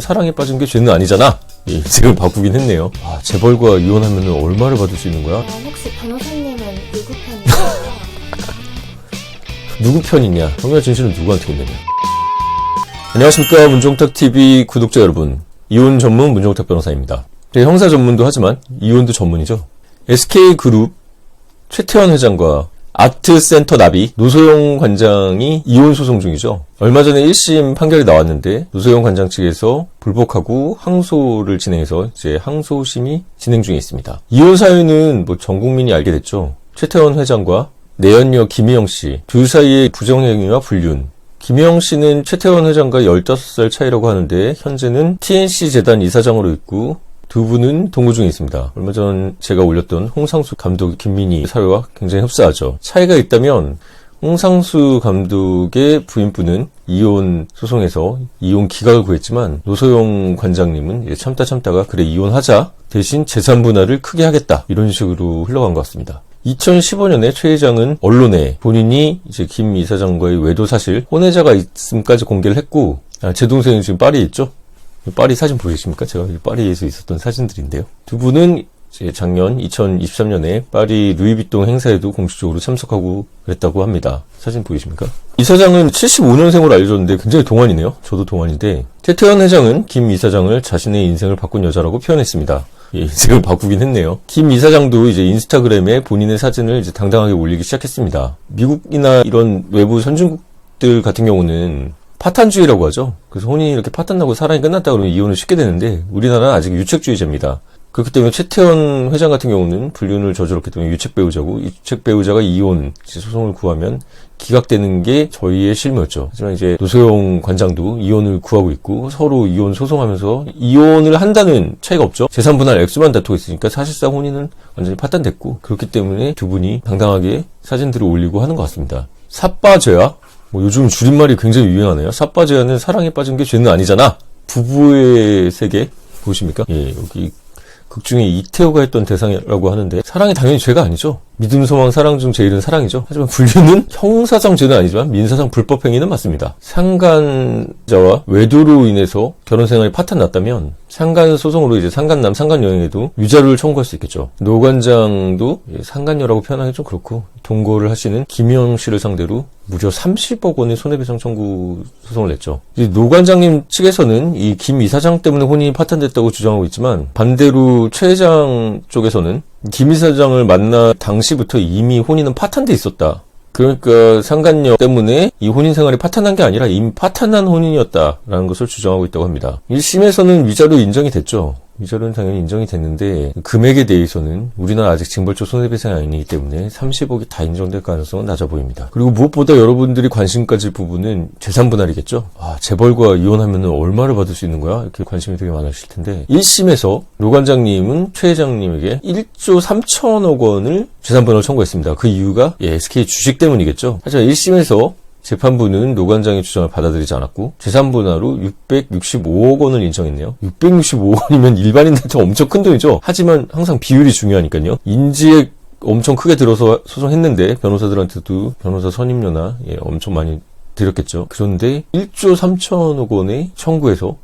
사랑에 빠진 게 죄는 아니잖아. 예, 인생을 바꾸긴 했네요. 아, 재벌과 이혼하면 얼마를 받을 수 있는 거야? 혹시 변호사님은 누구 편이세요? 누구 편이냐? 정말 진실은 누구한테 혼내냐? 안녕하십니까, 문종탁TV 구독자 여러분. 이혼 전문 문종탁 변호사입니다. 형사 전문도 하지만 이혼도 전문이죠. SK그룹 최태원 회장과 아트센터 나비 노소영 관장이 이혼 소송 중이죠. 얼마 전에 1심 판결이 나왔는데 노소영 관장 측에서 불복하고 항소를 진행해서 이제 항소심이 진행 중에 있습니다. 이혼 사유는 전 국민이 알게 됐죠. 최태원 회장과 내연녀 김희영 씨 둘 사이의 부정행위와 불륜. 김희영 씨는 최태원 회장과 15살 차이라고 하는데 현재는 TNC 재단 이사장으로 있고 두 분은 동거 중에 있습니다. 얼마 전 제가 올렸던 홍상수 감독 김민희 사회와 굉장히 흡사하죠. 차이가 있다면 홍상수 감독의 부인분은 이혼 소송에서 이혼 기각을 구했지만 노소영 관장님은 참다가 그래 이혼하자 대신 재산 분할을 크게 하겠다 이런 식으로 흘러간 것 같습니다. 2015년에 최 회장은 언론에 본인이 이제 김 이사장과의 외도 사실 혼외자가 있음까지 공개를 했고, 제 동생이 지금 파리에 있죠? 파리 사진 보이십니까? 제가 파리에서 있었던 사진들인데요. 두 분은 이제 작년 2023년에 파리 루이비통 행사에도 공식적으로 참석하고 그랬다고 합니다. 사진 보이십니까? 이사장은 75년생으로 알려졌는데 굉장히 동안이네요. 저도 동안인데 최태원 회장은 김 이사장을 자신의 인생을 바꾼 여자라고 표현했습니다. 인생을 바꾸긴 했네요. 김 이사장도 이제 인스타그램에 본인의 사진을 이제 당당하게 올리기 시작했습니다. 미국이나 이런 외부 선진국들 같은 경우는 파탄주의라고 하죠. 그래서 혼인이 이렇게 파탄나고 사랑이 끝났다 그러면 이혼을 쉽게 되는데 우리나라는 아직 유책주의자입니다. 그렇기 때문에 최태원 회장 같은 경우는 불륜을 저질렀기 때문에 유책배우자고 유책배우자가 이혼 소송을 구하면 기각되는 게 저희의 실무였죠. 하지만 이제 노소영 관장도 이혼을 구하고 있고 서로 이혼 소송하면서 이혼을 한다는 차이가 없죠. 재산 분할 액수만 다투고 있으니까 사실상 혼인은 완전히 파탄됐고 그렇기 때문에 두 분이 당당하게 사진들을 올리고 하는 것 같습니다. 삿바죄야? 요즘 줄임말이 굉장히 유행하네요. 삿바죄야는 사랑에 빠진 게 죄는 아니잖아. 부부의 세계 보십니까? 예, 여기 극 중에 이태호가 했던 대상이라고 하는데 사랑이 당연히 죄가 아니죠. 믿음, 소망, 사랑 중 제일은 사랑이죠. 하지만 불륜은 형사상 죄는 아니지만 민사상 불법행위는 맞습니다. 상간자와 외도로 인해서 결혼생활이 파탄났다면 상간소송으로 이제 상간남, 상간여행에도 유자료를 청구할 수 있겠죠. 노 관장도 상간녀라고 표현하기 좀 그렇고 동거를 하시는 김희영 씨를 상대로 무려 30억 원의 손해배상 청구 소송을 냈죠. 노 관장님 측에서는 이 김 이사장 때문에 혼인이 파탄됐다고 주장하고 있지만 반대로 최 회장 쪽에서는 김 이사장을 만나 당시부터 이미 혼인은 파탄돼 있었다. 그러니까 상간녀 때문에 이 혼인 생활이 파탄난 게 아니라 이미 파탄난 혼인이었다라는 것을 주장하고 있다고 합니다. 1심에서는 위자료 인정이 됐죠. 위자료는 당연히 인정이 됐는데 금액에 대해서는 우리나라 아직 징벌적 손해배상이 아니기 때문에 30억이 다 인정될 가능성은 낮아 보입니다. 그리고 무엇보다 여러분들이 관심 가질 부분은 재산 분할이겠죠. 재벌과 이혼하면 얼마를 받을 수 있는 거야? 이렇게 관심이 되게 많으실 텐데 1심에서 노 관장님은 최 회장님에게 1조 3천억 원을 재산 분할을 청구했습니다. 그 이유가 SK 주식 때문이겠죠. 하지만 1심에서 재판부는 노 관장의 주장을 받아들이지 않았고 재산분할로 665억 원을 인정했네요. 665억 원이면 일반인들한테 엄청 큰 돈이죠. 하지만 항상 비율이 중요하니까요. 인지액 엄청 크게 들어서 소송했는데 변호사들한테도 변호사 선임료나 엄청 많이 드렸겠죠. 그런데 1조 3천억 원의 청구에서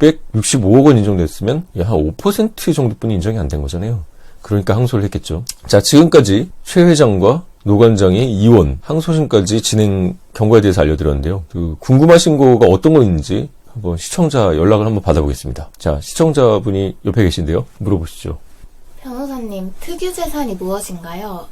665억 원 인정됐으면 한 5% 정도뿐이 인정이 안 된 거잖아요. 그러니까 항소를 했겠죠. 자, 지금까지 최 회장과 노 관장의 이혼, 항소심까지 진행 경과에 대해서 알려드렸는데요. 궁금하신 거가 어떤 거 있는지 한번 시청자 연락을 한번 받아보겠습니다. 자, 시청자분이 옆에 계신데요. 물어보시죠. 변호사님, 특유재산이 무엇인가요?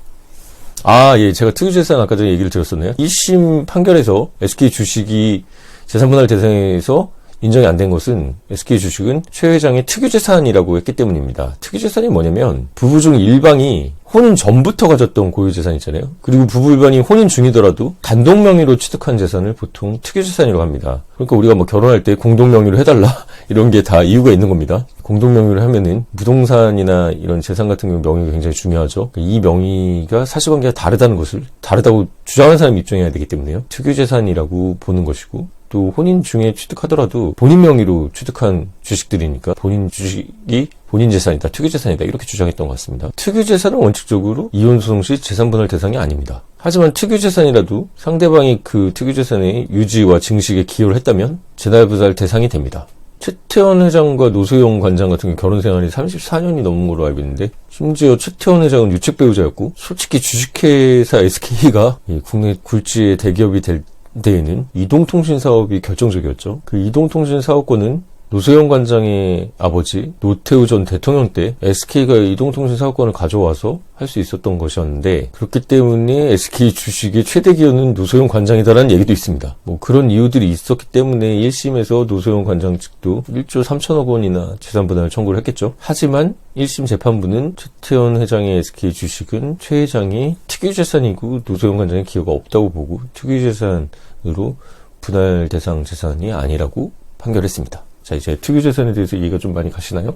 제가 특유재산 아까 전에 얘기를 드렸었네요. 1심 판결에서 SK 주식이 재산분할 대상에서 인정이 안 된 것은 SK 주식은 최 회장의 특유재산이라고 했기 때문입니다. 특유재산이 뭐냐면 부부 중 일방이 혼인 전부터 가졌던 고유재산 있잖아요. 그리고 부부 일반이 혼인 중이더라도 단독 명의로 취득한 재산을 보통 특유재산이라고 합니다. 그러니까 우리가 결혼할 때 공동 명의로 해달라 이런 게 다 이유가 있는 겁니다. 공동 명의로 하면은 부동산이나 이런 재산 같은 경우 명의가 굉장히 중요하죠. 이 명의가 사실관계가 다르다고 주장하는 사람이 입증해야 되기 때문에요. 특유재산이라고 보는 것이고 또 혼인 중에 취득하더라도 본인 명의로 취득한 주식들이니까 본인 주식이 본인 재산이다, 특유재산이다 이렇게 주장했던 것 같습니다. 특유재산은 원칙적으로 이혼소송 시 재산분할 대상이 아닙니다. 하지만 특유재산이라도 상대방이 그 특유재산의 유지와 증식에 기여를 했다면 재산분할 대상이 됩니다. 최태원 회장과 노소영 관장 같은 경우 결혼 생활이 34년이 넘은 걸로 알고 있는데, 심지어 최태원 회장은 유책 배우자였고, 솔직히 주식회사 SK가 국내 굴지의 대기업이 될 데에는 이동통신 사업이 결정적이었죠. 그 이동통신 사업권은 노소영 관장의 아버지 노태우 전 대통령 때 SK가 이동통신 사업권을 가져와서 할 수 있었던 것이었는데, 그렇기 때문에 SK 주식의 최대 기여는 노소영 관장이다라는 얘기도 있습니다. 뭐 그런 이유들이 있었기 때문에 1심에서 노소영 관장 측도 1조 3천억 원이나 재산분할 청구를 했겠죠. 하지만 1심 재판부는 최태원 회장의 SK 주식은 최 회장이 특유재산이고 노소영 관장의 기여가 없다고 보고 특유재산으로 분할 대상 재산이 아니라고 판결했습니다. 자, 이제 특유재산에 대해서 이해가 좀 많이 가시나요?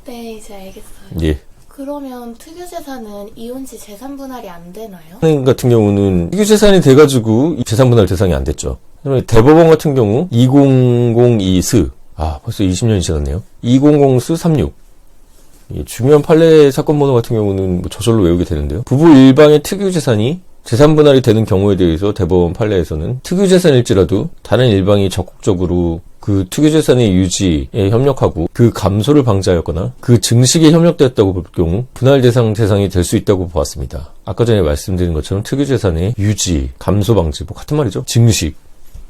네, 이제 알겠어요. 예. 그러면 특유재산은 이혼 시 재산 분할이 안 되나요? 은행 같은 경우는 특유재산이 돼가지고 재산분할 대상이 안 됐죠. 그다음에 대법원 같은 경우 2002스, 벌써 20년이 지났네요. 2002스 36. 중요한 판례 사건 번호 같은 경우는 뭐 저절로 외우게 되는데요. 부부 일방의 특유재산이 재산분할이 되는 경우에 대해서 대법원 판례에서는 특유재산일지라도 다른 일방이 적극적으로 그 특유재산의 유지에 협력하고 그 감소를 방지하였거나 그 증식에 협력되었다고 볼 경우 분할 대상 대상이 될 수 있다고 보았습니다. 아까 전에 말씀드린 것처럼 특유재산의 유지, 감소 방지, 뭐 같은 말이죠. 증식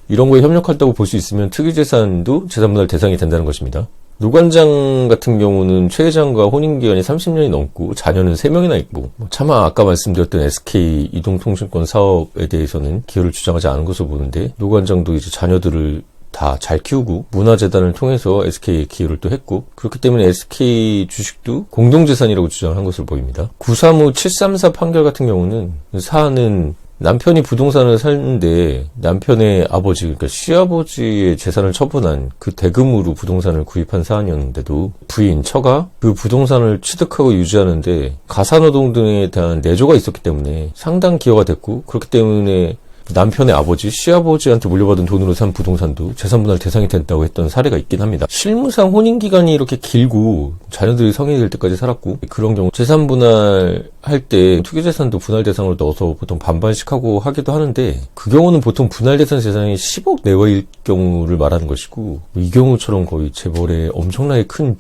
이런 거에 협력한다고 볼 수 있으면 특유재산도 재산분할 대상이 된다는 것입니다. 노 관장 같은 경우는 최 회장과 혼인기간이 30년이 넘고 자녀는 3명이나 있고, 차마 아까 말씀드렸던 SK 이동통신권 사업에 대해서는 기여를 주장하지 않은 것으로 보는데, 노 관장도 이제 자녀들을 다 잘 키우고 문화재단을 통해서 SK에 기여를 또 했고, 그렇기 때문에 SK 주식도 공동재산이라고 주장한 것으로 보입니다. 935 734 판결 같은 경우는 사안은 남편이 부동산을 샀는데 남편의 아버지, 그러니까 시아버지의 재산을 처분한 그 대금으로 부동산을 구입한 사안이었는데도 부인, 처가 그 부동산을 취득하고 유지하는데 가사노동 등에 대한 내조가 있었기 때문에 상당 기여가 됐고, 그렇기 때문에 남편의 아버지, 시아버지한테 물려받은 돈으로 산 부동산도 재산분할 대상이 된다고 했던 사례가 있긴 합니다. 실무상 혼인기간이 이렇게 길고 자녀들이 성인이 될 때까지 살았고, 그런 경우 재산분할 할 때 투기재산도 분할 대상으로 넣어서 보통 반반씩 하고 하기도 하는데, 그 경우는 보통 분할 대상 재산이 10억 내외일 경우를 말하는 것이고, 이 경우처럼 거의 재벌의 엄청나게 큰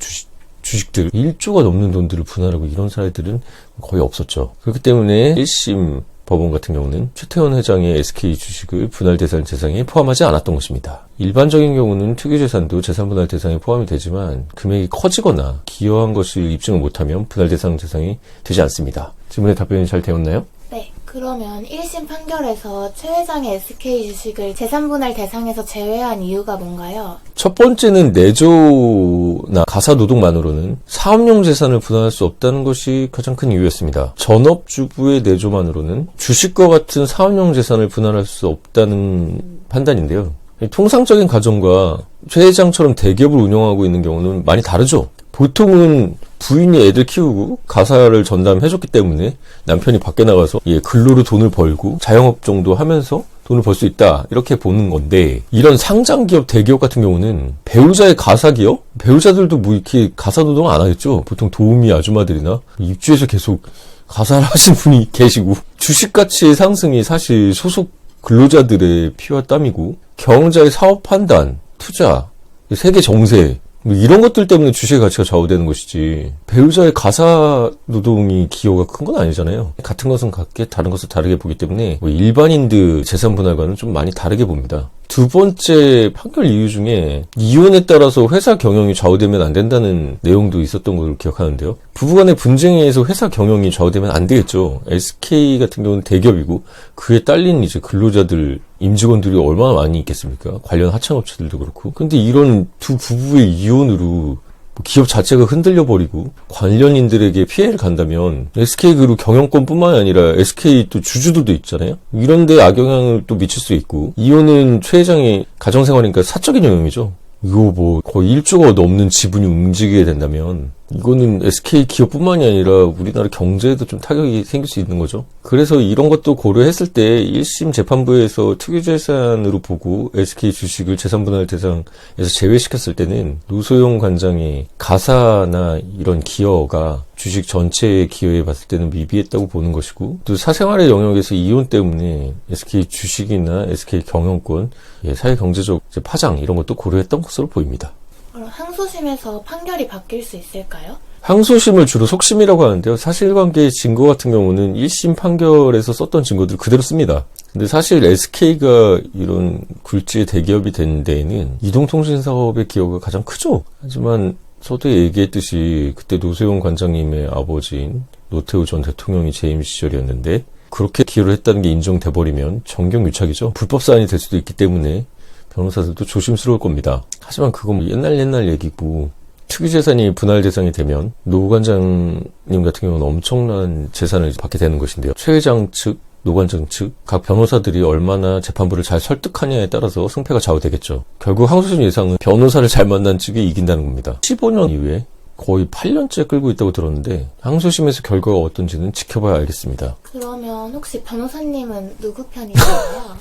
주식들 1조가 넘는 돈들을 분할하고 이런 사례들은 거의 없었죠. 그렇기 때문에 1심 법원 같은 경우는 최태원 회장의 SK 주식을 분할 대상 재상에 포함하지 않았던 것입니다. 일반적인 경우는 특유재산도 재산분할 대상에 포함이 되지만 금액이 커지거나 기여한 것을 입증을 못하면 분할 대상 재상이 되지 않습니다. 질문에 답변이 잘 되었나요? 네, 그러면 1심 판결에서 최 회장의 SK 주식을 재산분할 대상에서 제외한 이유가 뭔가요? 첫 번째는 내조나 가사노동만으로는 사업용 재산을 분할할 수 없다는 것이 가장 큰 이유였습니다. 전업주부의 내조만으로는 주식과 같은 사업용 재산을 분할할 수 없다는 판단인데요. 통상적인 가정과 최 회장처럼 대기업을 운영하고 있는 경우는 많이 다르죠. 보통은 부인이 애들 키우고 가사를 전담해줬기 때문에 남편이 밖에 나가서 근로로 돈을 벌고 자영업 정도 하면서 돈을 벌 수 있다, 이렇게 보는 건데, 이런 상장기업, 대기업 같은 경우는 배우자의 가사기업? 배우자들도 뭐 이렇게 가사노동 안 하겠죠. 보통 도우미 아줌마들이나 입주해서 계속 가사를 하신 분이 계시고, 주식가치의 상승이 사실 소속 근로자들의 피와 땀이고, 경영자의 사업 판단, 투자, 세계 정세, 뭐 이런 것들 때문에 주식의 가치가 좌우되는 것이지, 배우자의 가사 노동이 기여가 큰 건 아니잖아요. 같은 것은 같게 다른 것을 다르게 보기 때문에 뭐 일반인들 재산 분할과는 좀 많이 다르게 봅니다. 두 번째 판결 이유 중에 이혼에 따라서 회사 경영이 좌우되면 안 된다는 내용도 있었던 걸로 기억하는데요. 부부간의 분쟁에 의해서 회사 경영이 좌우되면 안 되겠죠. SK 같은 경우는 대기업이고 그에 딸린 이제 근로자들, 임직원들이 얼마나 많이 있겠습니까? 관련 하청업체들도 그렇고. 근데 이런 두 부부의 이혼으로 기업 자체가 흔들려 버리고 관련인들에게 피해를 간다면 SK그룹 경영권뿐만 아니라 SK 또 주주들도 있잖아요. 이런 데 악영향을 또 미칠 수 있고, 이혼은 최 회장의 가정생활이니까 사적인 영역이죠. 이거 뭐 거의 1조가 넘는 지분이 움직이게 된다면 이거는 SK 기업뿐만이 아니라 우리나라 경제에도 좀 타격이 생길 수 있는 거죠. 그래서 이런 것도 고려했을 때 1심 재판부에서 특유재산으로 보고 SK 주식을 재산분할 대상에서 제외시켰을 때는 노소영 관장의 가사나 이런 기여가 주식 전체의 기여에 봤을 때는 미비했다고 보는 것이고, 또 사생활의 영역에서 이혼 때문에 SK 주식이나 SK 경영권, 사회 경제적 파장 이런 것도 고려했던 것으로 보입니다. 그럼 항소심에서 판결이 바뀔 수 있을까요? 항소심을 주로 속심이라고 하는데요. 사실관계의 증거 같은 경우는 1심 판결에서 썼던 증거들을 그대로 씁니다. 근데 사실 SK가 이런 굴지의 대기업이 된 데에는 이동통신 사업의 기여가 가장 크죠. 하지만 서두에 얘기했듯이 그때 노세훈 관장님의 아버지인 노태우 전 대통령이 재임 시절이었는데 그렇게 기여를 했다는 게 인정돼버리면 정경유착이죠. 불법 사안이 될 수도 있기 때문에 변호사들도 조심스러울 겁니다. 하지만 그건 뭐 옛날 얘기고 특유재산이 분할 대상이 되면 노 관장님 같은 경우는 엄청난 재산을 받게 되는 것인데요. 최 회장 측, 노 관장 측, 각 변호사들이 얼마나 재판부를 잘 설득하냐에 따라서 승패가 좌우되겠죠. 결국 항소심 예상은 변호사를 잘 만난 측이 이긴다는 겁니다. 15년 이후에 거의 8년째 끌고 있다고 들었는데 항소심에서 결과가 어떤지는 지켜봐야 알겠습니다. 그러면 혹시 변호사님은 누구 편이신가요?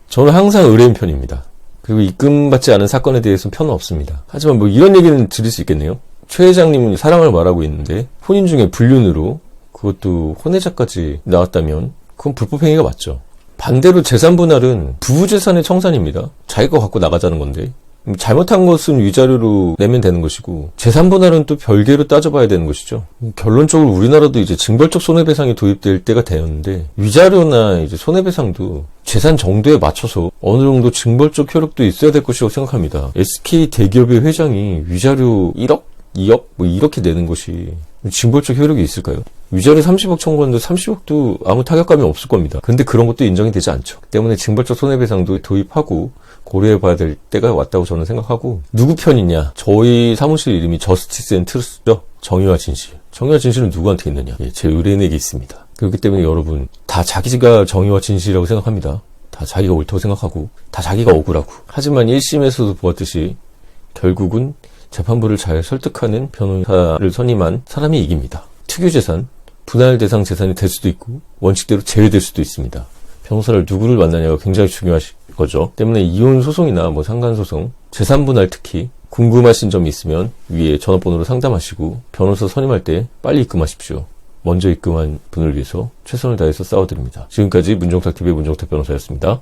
저는 항상 의뢰인 편입니다. 그리고 입금받지 않은 사건에 대해서는 편은 없습니다. 하지만 뭐 이런 얘기는 드릴 수 있겠네요. 최 회장님은 사랑을 말하고 있는데 혼인 중에 불륜으로 그것도 혼외자까지 나왔다면 그건 불법 행위가 맞죠. 반대로 재산 분할은 부부 재산의 청산입니다. 자기 거 갖고 나가자는 건데 잘못한 것은 위자료로 내면 되는 것이고 재산 분할은 또 별개로 따져봐야 되는 것이죠. 결론적으로 우리나라도 이제 징벌적 손해배상이 도입될 때가 되었는데 위자료나 이제 손해배상도 재산 정도에 맞춰서 어느 정도 징벌적 효력도 있어야 될 것이라고 생각합니다. SK 대기업의 회장이 위자료 1억? 2억? 뭐 이렇게 내는 것이 징벌적 효력이 있을까요? 위자료 30억 청구하는데 30억도 아무 타격감이 없을 겁니다. 근데 그런 것도 인정이 되지 않죠. 때문에 징벌적 손해배상도 도입하고 고려해봐야 될 때가 왔다고 저는 생각하고 누구 편이냐? 저희 사무실 이름이 저스티스 앤 트루스죠. 정의와 진실. 정의와 진실은 누구한테 있느냐? 예, 제 의뢰인에게 있습니다. 그렇기 때문에 여러분 다 자기가 정의와 진실이라고 생각합니다. 다 자기가 옳다고 생각하고 다 자기가 억울하고 하지만 1심에서도 보았듯이 결국은 재판부를 잘 설득하는 변호사를 선임한 사람이 이깁니다. 특유재산, 분할 대상 재산이 될 수도 있고 원칙대로 제외될 수도 있습니다. 변호사를 누구를 만나냐가 굉장히 중요하실 거죠. 때문에 이혼 소송이나 뭐 상간 소송, 재산 분할 특히 궁금하신 점이 있으면 위에 전화번호로 상담하시고 변호사 선임할 때 빨리 입금하십시오. 먼저 입금한 분을 위해서 최선을 다해서 싸워드립니다. 지금까지 문종탁TV의 문종탁 변호사였습니다.